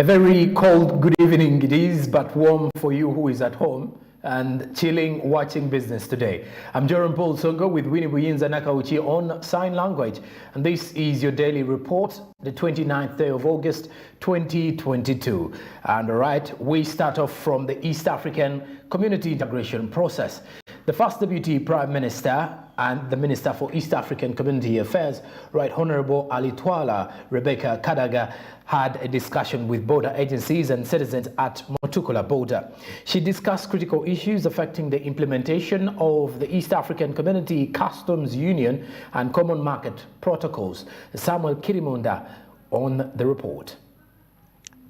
A very cold good evening it is, but warm for you who is at home and chilling watching business today. I'm Jerome Paul Songo with Winnie Buyinza Nakauchi on sign language, and this is your daily report, the 29th day of August 2022. And all right, we start off from the East African community integration process. The first Deputy Prime Minister and the Minister for East African Community Affairs, Right Honorable Alitwala Rebecca Kadaga, had a discussion with border agencies and citizens at Mutukula border. She discussed critical issues affecting the implementation of the East African Community Customs Union and Common Market Protocols. Samuel Kirimunda on the report.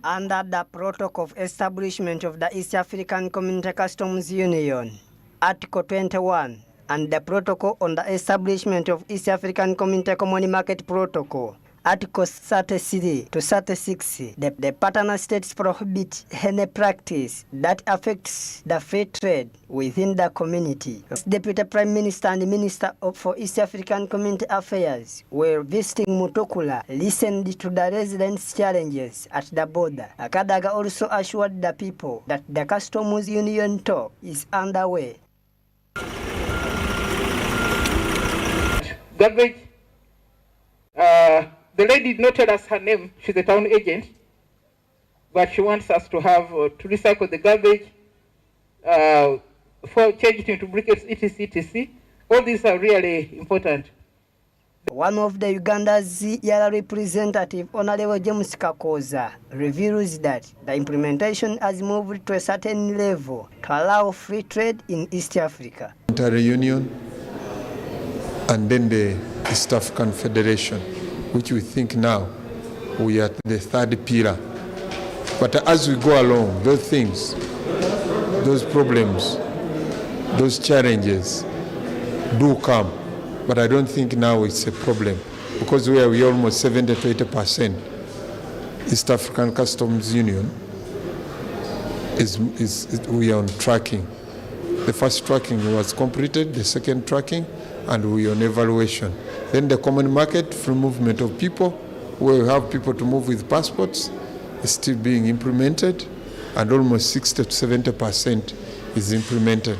Under the Protocol of Establishment of the East African Community Customs Union, Article 21, and the Protocol on the Establishment of East African Community Common Market Protocol, Articles 33 to 36, the partner states prohibit any practice that affects the free trade within the community. Deputy Prime Minister and the Minister for East African Community Affairs were visiting Mutukula, listened to the residents' challenges at the border. Kadaga also assured the people that the Customs Union talk is underway. Garbage. The lady did not tell us her name. She's a town agent, but she wants us to have to recycle the garbage, for change it into briquettes, etc. All these are really important. One of the Uganda's Yala representative, Honorable James Kakoza, reveals that the implementation has moved to a certain level to allow free trade in East Africa. Inter-Union and then the East African Federation, which we think now we are the third pillar. But as we go along, those things, those problems, those challenges do come. But I don't think now it's a problem, because we are almost 70 to 80%. East African Customs Union we are on tracking. The first tracking was completed, the second tracking, and we are on evaluation. Then the common market, free movement of people, where we have people to move with passports, is still being implemented, and almost 60 to 70% is implemented.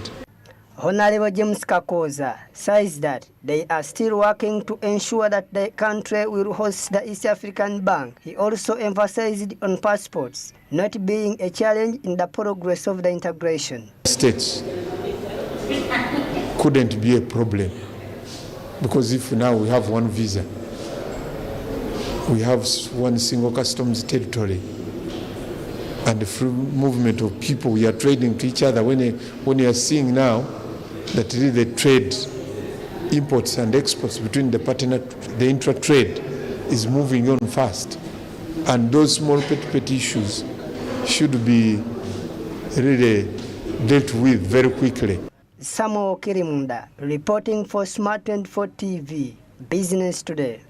Honorable James Kakoza says that they are still working to ensure that the country will host the East African Bank. He also emphasized on passports not being a challenge in the progress of the integration. States couldn't be a problem, because if now we have one visa, we have one single customs territory, and the free movement of people, we are trading to each other. When you are seeing now that really the trade, imports and exports between the partner, the intra-trade is moving on fast, and those small petty issues should be really dealt with very quickly. Samuel Kirimunda reporting for Smart 24 TV, Business Today.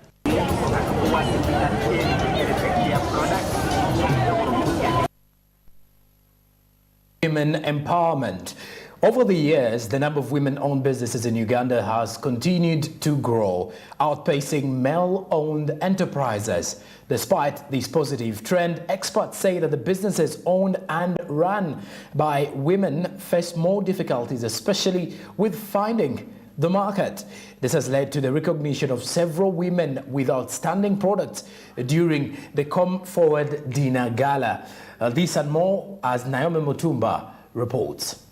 Women empowerment. Over the years, the number of women-owned businesses in Uganda has continued to grow, outpacing male-owned enterprises. Despite this positive trend, experts say that the businesses owned and run by women face more difficulties, especially with finding the market. This has led to the recognition of several women with outstanding products during the Come Forward Dinner Gala. This and more as Naomi Mutumba reports.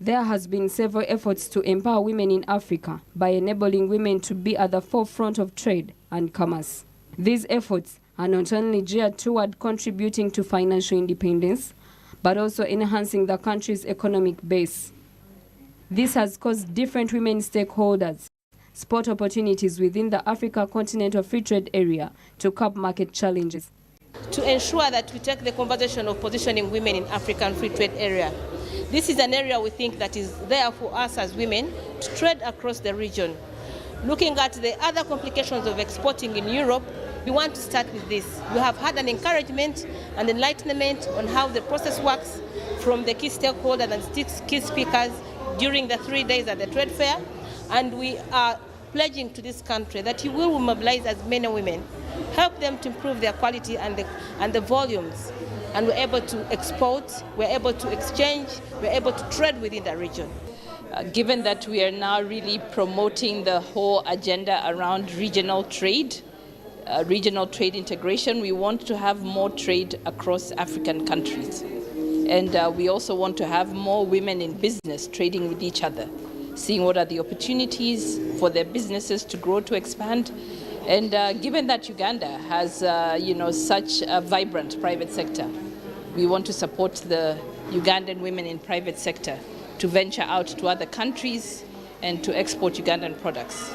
There has been several efforts to empower women in Africa by enabling women to be at the forefront of trade and commerce. These efforts are not only geared toward contributing to financial independence, but also enhancing the country's economic base. This has caused different women stakeholders spot opportunities within the Africa Continental Free Trade Area to curb market challenges. To ensure that we take the conversation of positioning women in African Free Trade Area. This is an area we think that is there for us as women to trade across the region. Looking at the other complications of exporting in Europe, we want to start with this. We have had an encouragement and enlightenment on how the process works from the key stakeholders and key speakers during the 3 days at the trade fair, and we are pledging to this country that you will mobilize as many women help them to improve their quality and the volumes. And we're able to export, we're able to exchange, we're able to trade within the region. Given that we are now really promoting the whole agenda around regional trade integration, we want to have more trade across African countries. And we also want to have more women in business trading with each other, seeing what are the opportunities for their businesses to grow, to expand. And given that Uganda has such a vibrant private sector, we want to support the Ugandan women in private sector to venture out to other countries and to export Ugandan products.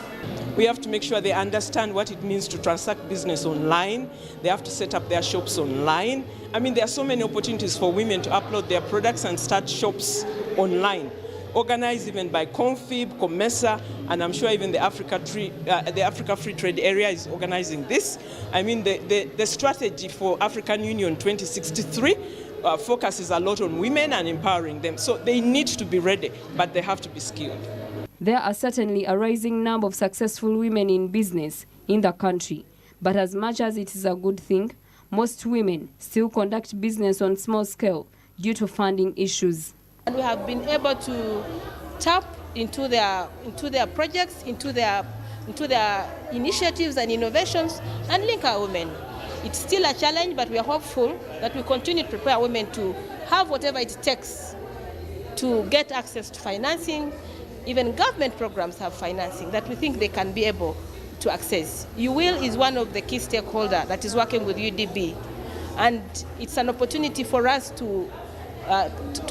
We have to make sure they understand what it means to transact business online. They have to set up their shops online. I mean, there are so many opportunities for women to upload their products and start shops online, organized even by Confib, COMESA, and I'm sure even the Africa Free Trade Area is organizing this. I mean, the strategy for African Union 2063 focuses a lot on women and empowering them. So they need to be ready, but they have to be skilled. There are certainly a rising number of successful women in business in the country, but as much as it is a good thing, most women still conduct business on small scale due to funding issues. And we have been able to tap into their projects, into their initiatives and innovations, and link our women. It's still a challenge, but we are hopeful that we continue to prepare women to have whatever it takes to get access to financing. Even government programs have financing that we think they can be able to access. UWIL is one of the key stakeholders that is working with UDB, and it's an opportunity for us to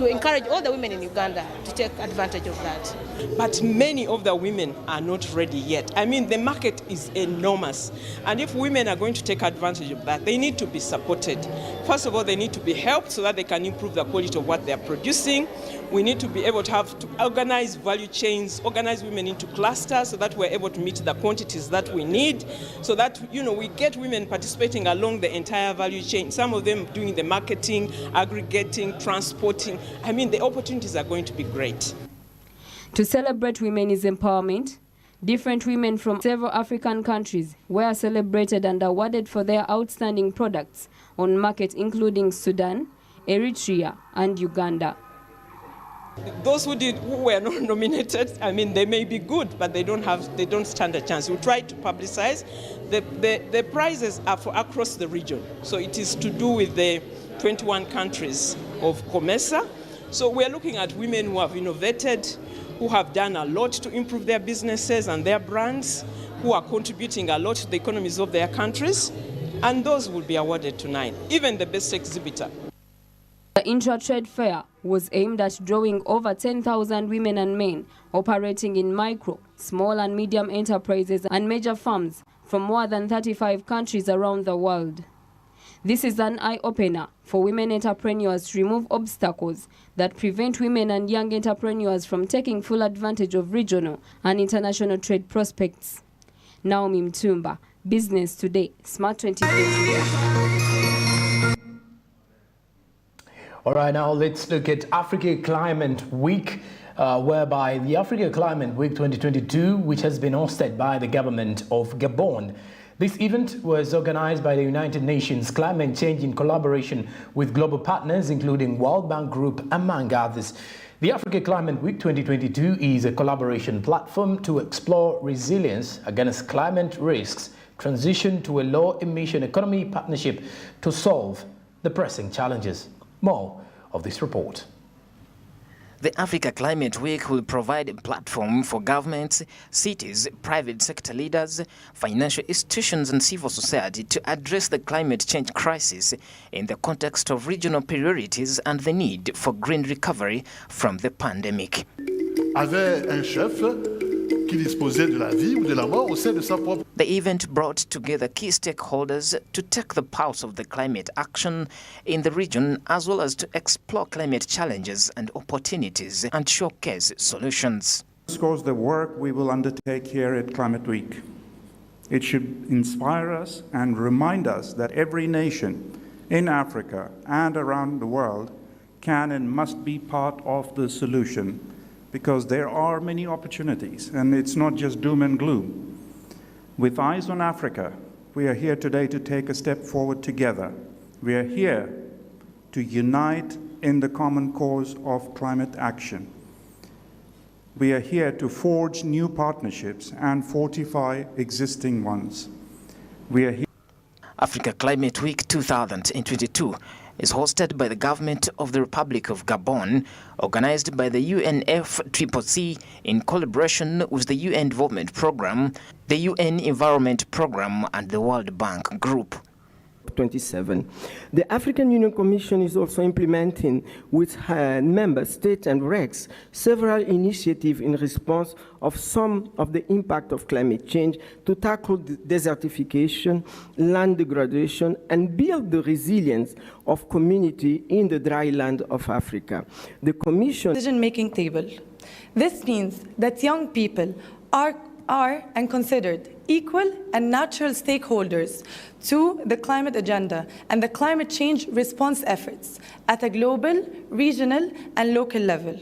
encourage all the women in Uganda to take advantage of that. But many of the women are not ready yet. I mean, the market is enormous. And if women are going to take advantage of that, they need to be supported. First of all, they need to be helped so that they can improve the quality of what they're producing. We need to be able to organize value chains, organize women into clusters so that we're able to meet the quantities that we need, so that, we get women participating along the entire value chain. Some of them doing the marketing, aggregating, transporting. I mean, the opportunities are going to be great. To celebrate women's empowerment, different women from several African countries were celebrated and awarded for their outstanding products on markets including Sudan, Eritrea, and Uganda. Those who were not nominated, I mean, they may be good, but they don't stand a chance. We try to publicize. The prizes are for across the region. So it is to do with the 21 countries of COMESA. So we're looking at women who have innovated, who have done a lot to improve their businesses and their brands, who are contributing a lot to the economies of their countries, and those will be awarded tonight, even the best exhibitor. The intra-trade fair was aimed at drawing over 10,000 women and men operating in micro, small and medium enterprises and major firms from more than 35 countries around the world. This is an eye-opener for women entrepreneurs to remove obstacles that prevent women and young entrepreneurs from taking full advantage of regional and international trade prospects. Naomi Mtumba, Business Today, Smart 24. All right, now let's look at Africa Climate Week, whereby the Africa Climate Week 2022, which has been hosted by the government of Gabon. This event was organized by the United Nations Climate Change in collaboration with global partners, including World Bank Group, among others. The Africa Climate Week 2022 is a collaboration platform to explore resilience against climate risks, transition to a low-emission economy partnership to solve the pressing challenges. More of this report. The Africa Climate Week will provide a platform for governments, cities, private sector leaders, financial institutions and civil society to address the climate change crisis in the context of regional priorities and the need for green recovery from the pandemic. Avait un chef qui disposait de la vie ou de la mort au sein de sa propre. The event brought together key stakeholders to take the pulse of the climate action in the region, as well as to explore climate challenges and opportunities and showcase solutions. This goes the work we will undertake here at Climate Week. It should inspire us and remind us that every nation in Africa and around the world can and must be part of the solution, because there are many opportunities, and it's not just doom and gloom. With eyes on Africa, we are here today to take a step forward together. We are here to unite in the common cause of climate action. We are here to forge new partnerships and fortify existing ones. We are here. Africa Climate Week 2022 is hosted by the government of the Republic of Gabon, organized by the UNFCCC in collaboration with the UN Development Programme, the UN Environment Programme and the World Bank Group. 27. The African Union Commission is also implementing with member states and RECs several initiatives in response of some of the impact of climate change to tackle desertification, land degradation, and build the resilience of community in the dry land of Africa. The Commission decision-making table. This means that young people are and considered equal and natural stakeholders to the climate agenda and the climate change response efforts at a global, regional, and local level.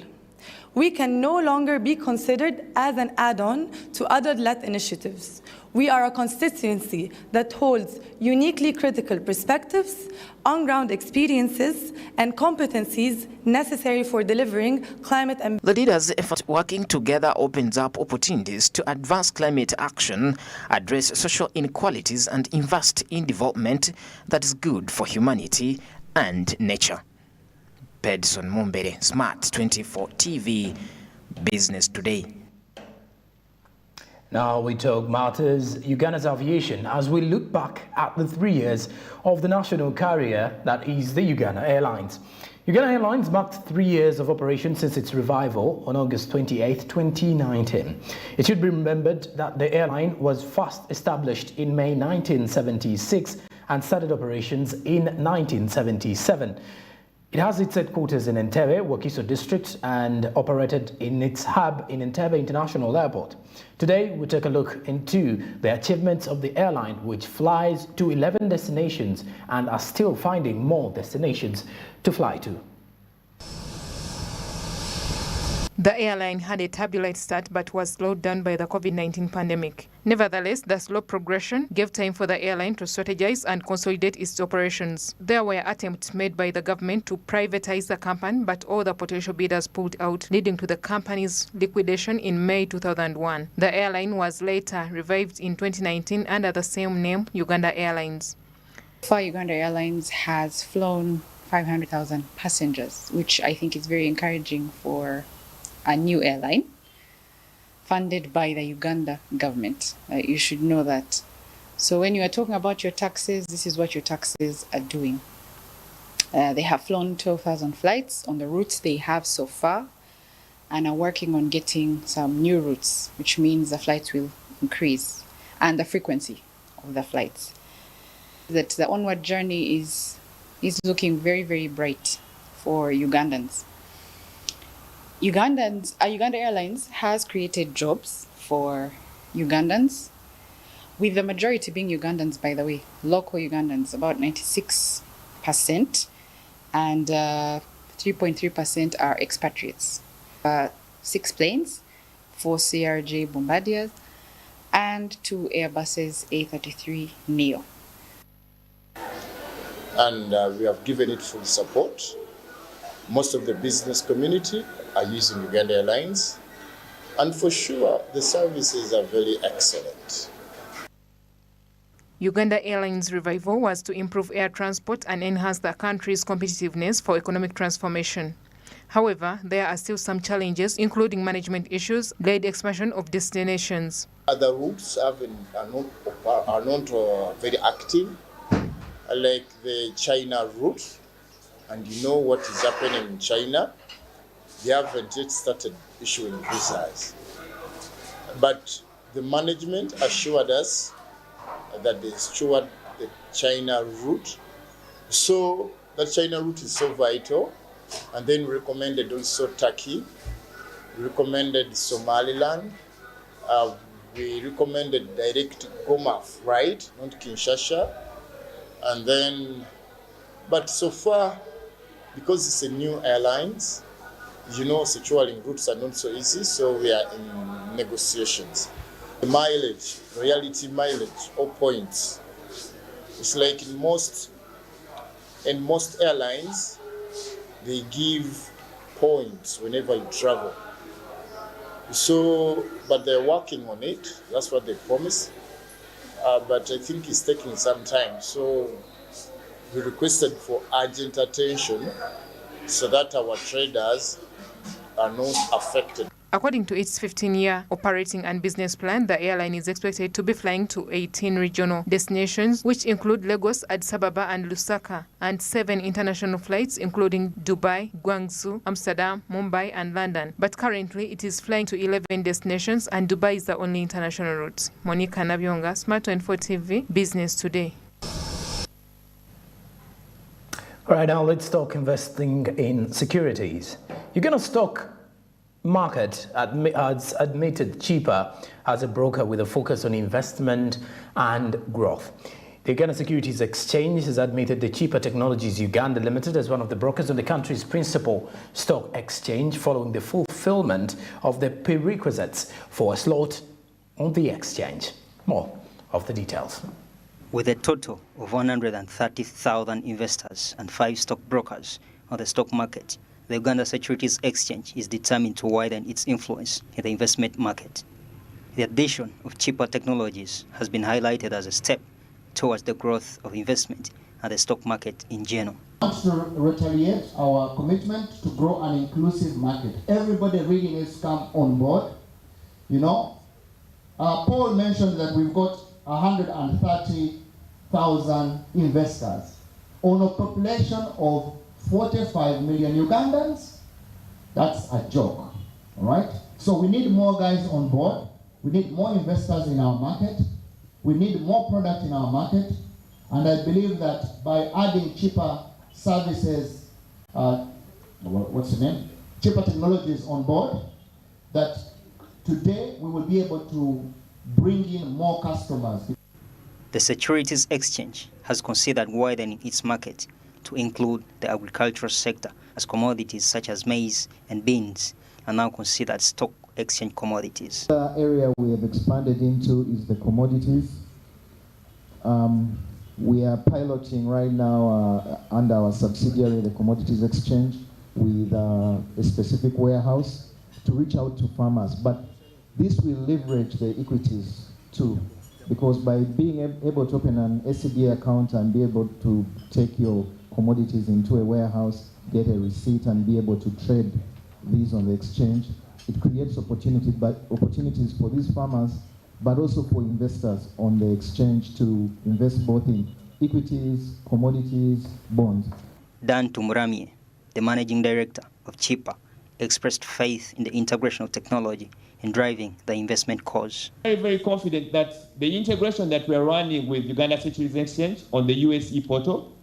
We can no longer be considered as an add-on to other-led initiatives. We are a constituency that holds uniquely critical perspectives, on-ground experiences, and competencies necessary for delivering climate ambition. The leaders' effort working together opens up opportunities to advance climate action, address social inequalities, and invest in development that is good for humanity and nature. Pedson Mumbere, Smart 24 TV, Business Today. Now we talk matters Uganda's aviation as we look back at the 3 years of the national carrier that is the Uganda Airlines. Uganda Airlines marked 3 years of operation since its revival on August 28, 2019. It should be remembered that the airline was first established in May 1976 and started operations in 1977. It has its headquarters in Entebbe, Wakiso district, and operated in its hub in Entebbe International Airport. Today, we take a look into the achievements of the airline, which flies to 11 destinations and are still finding more destinations to fly to. The airline had a turbulent start but was slowed down by the COVID-19 pandemic. Nevertheless, the slow progression gave time for the airline to strategize and consolidate its operations. There were attempts made by the government to privatize the company, but all the potential bidders pulled out, leading to the company's liquidation in May 2001. The airline was later revived in 2019 under the same name, Uganda Airlines. Uganda Airlines has flown 500,000 passengers, which I think is very encouraging for a new airline funded by the Uganda government. You should know that. So when you are talking about your taxes, this is what your taxes are doing. They have flown 12,000 flights on the routes they have so far and are working on getting some new routes, which means the flights will increase and the frequency of the flights. That the onward journey is looking very, very bright for Ugandans. Uganda Airlines has created jobs for Ugandans, with the majority being Ugandans, by the way, local Ugandans, about 96%, and 3.3% are expatriates. 6 planes, 4 CRJ Bombardiers, and 2 Airbuses A330neo. And we have given it full support. Most of the business community are using Uganda Airlines, and for sure the services are very excellent. Uganda Airlines' revival was to improve air transport and enhance the country's competitiveness for economic transformation. However, there are still some challenges, including management issues, delayed expansion of destinations. Other routes are not very active, like the China route, and you know what is happening in China. They haven't yet started issuing visas. But the management assured us that they steward the China route. So that China route is so vital. And then we recommended also Turkey. We recommended Somaliland. We recommended direct Goma flight, not Kinshasa. And then, but so far, because it's a new airlines, you know, scheduling routes are not so easy, so we are in negotiations. The mileage, reality mileage, all points It's like in most airlines, they give points whenever you travel. So, but they're working on it. That's what they promise. But I think it's taking some time. So we requested for urgent attention so that our traders are not affected. According to its 15-year operating and business plan, the airline is expected to be flying to 18 regional destinations, which include Lagos, Addis Ababa, and Lusaka, and 7 international flights, including Dubai, Guangzhou, Amsterdam, Mumbai, and London. But currently, it is flying to 11 destinations, and Dubai is the only international route. Monica Nabyonga, Smart 24 TV, Business Today. All right, now let's talk investing in securities. Uganda stock market has admitted cheaper as a broker with a focus on investment and growth. The Uganda Securities Exchange has admitted the Cheaper Technologies Uganda Limited as one of the brokers on the country's principal stock exchange following the fulfillment of the prerequisites for a slot on the exchange. More of the details. With a total of 130,000 investors and 5 stockbrokers on the stock market, the Uganda Securities Exchange is determined to widen its influence in the investment market. The addition of cheaper technologies has been highlighted as a step towards the growth of investment and the stock market in general. I want to reiterate our commitment to grow an inclusive market. Everybody really needs to come on board. Paul mentioned that we've got 130,000 investors on a population of 45 million Ugandans. That's a joke, all right? So we need more guys on board. We need more investors in our market. We need more product in our market. And I believe that by adding cheaper services, cheaper technologies on board, that today we will be able to bring in more customers. The Securities Exchange has considered widening its market to include the agricultural sector, as commodities such as maize and beans are now considered stock exchange commodities. The area we have expanded into is the commodities. We are piloting right now under our subsidiary, the Commodities Exchange, with a specific warehouse to reach out to farmers. But this will leverage the equities too, because by being able to open an SCD account and be able to take your commodities into a warehouse, get a receipt, and be able to trade these on the exchange, it creates opportunities for these farmers, but also for investors on the exchange to invest both in equities, commodities, bonds. Dan Tumuramye, the managing director of CHIPA, expressed faith in the integration of technology in driving the investment cause. Very confident that the integration that we are running with Uganda Securities Exchange on the USE portal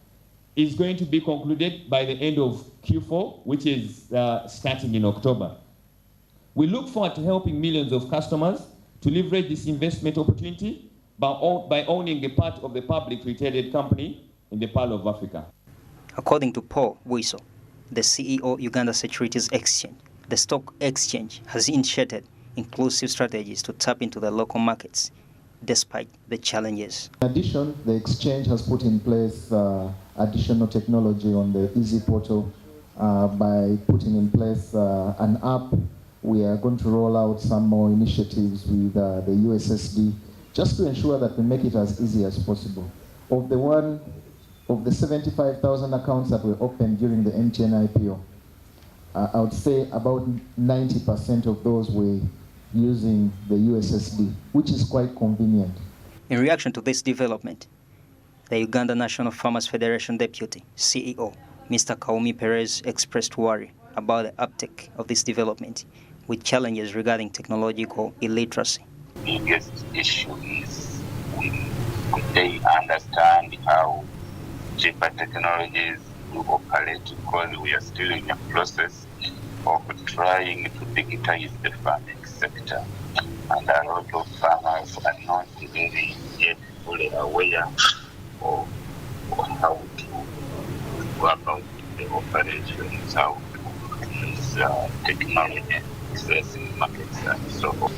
is going to be concluded by the end of Q4, which is starting in October. We look forward to helping millions of customers to leverage this investment opportunity by owning a part of the publicly traded company in the Pearl of Africa. According to Paul Wiso, the CEO Uganda Securities Exchange, the stock exchange has initiated inclusive strategies to tap into the local markets despite the challenges. In addition, the exchange has put in place additional technology on the Easy portal by putting in place an app. We are going to roll out some more initiatives with the USSD just to ensure that we make it as easy as possible. Of the 75,000 accounts that were opened during the MTN IPO, I would say about 90% of those were using the USSD, which is quite convenient. In reaction to this development, the Uganda National Farmers Federation Deputy CEO, Mr. Kaumi Perez, expressed worry about the uptake of this development with challenges regarding technological illiteracy. The biggest issue is they understand how cheaper technologies do operate, because we are still in the process of trying to digitize the farming sector, and a lot of farmers are not really yet fully aware of how to go about the operations, how to use technology, accessing markets, and so on.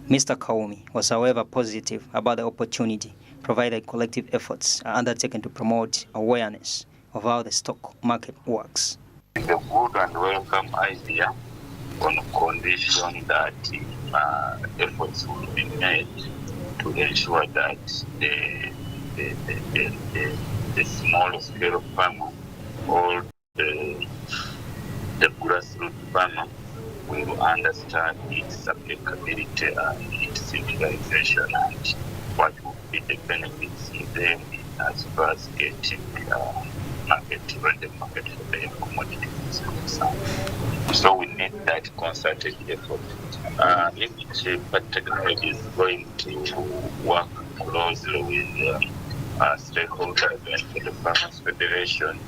Mr. Kaumi was, however, positive about the opportunity, provided collective efforts are undertaken to promote awareness of how the stock market works. It's a good and welcome idea on condition that efforts will be made to ensure that the small scale farmer or the grassroots farmer will understand its applicability and its utilization and what will be the benefits in them as far as getting random market for their commodities is concerned. So we need that concerted effort. But technology is going to work closely with stakeholders like the Farmers Federation.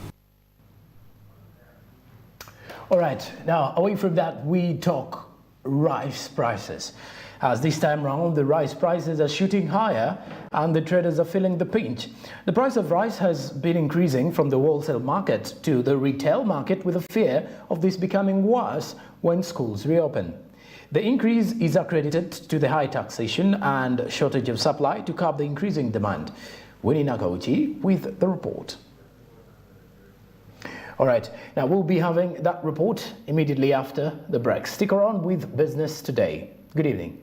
All right, now away from that, we talk rice prices. As this time round, the rice prices are shooting higher and the traders are feeling the pinch. The price of rice has been increasing from the wholesale market to the retail market with a fear of this becoming worse when schools reopen. The increase is accredited to the high taxation and shortage of supply to curb the increasing demand. Winnie Nakauchi with the report. All right, now we'll be having that report immediately after the break. Stick around with Business Today. Good evening.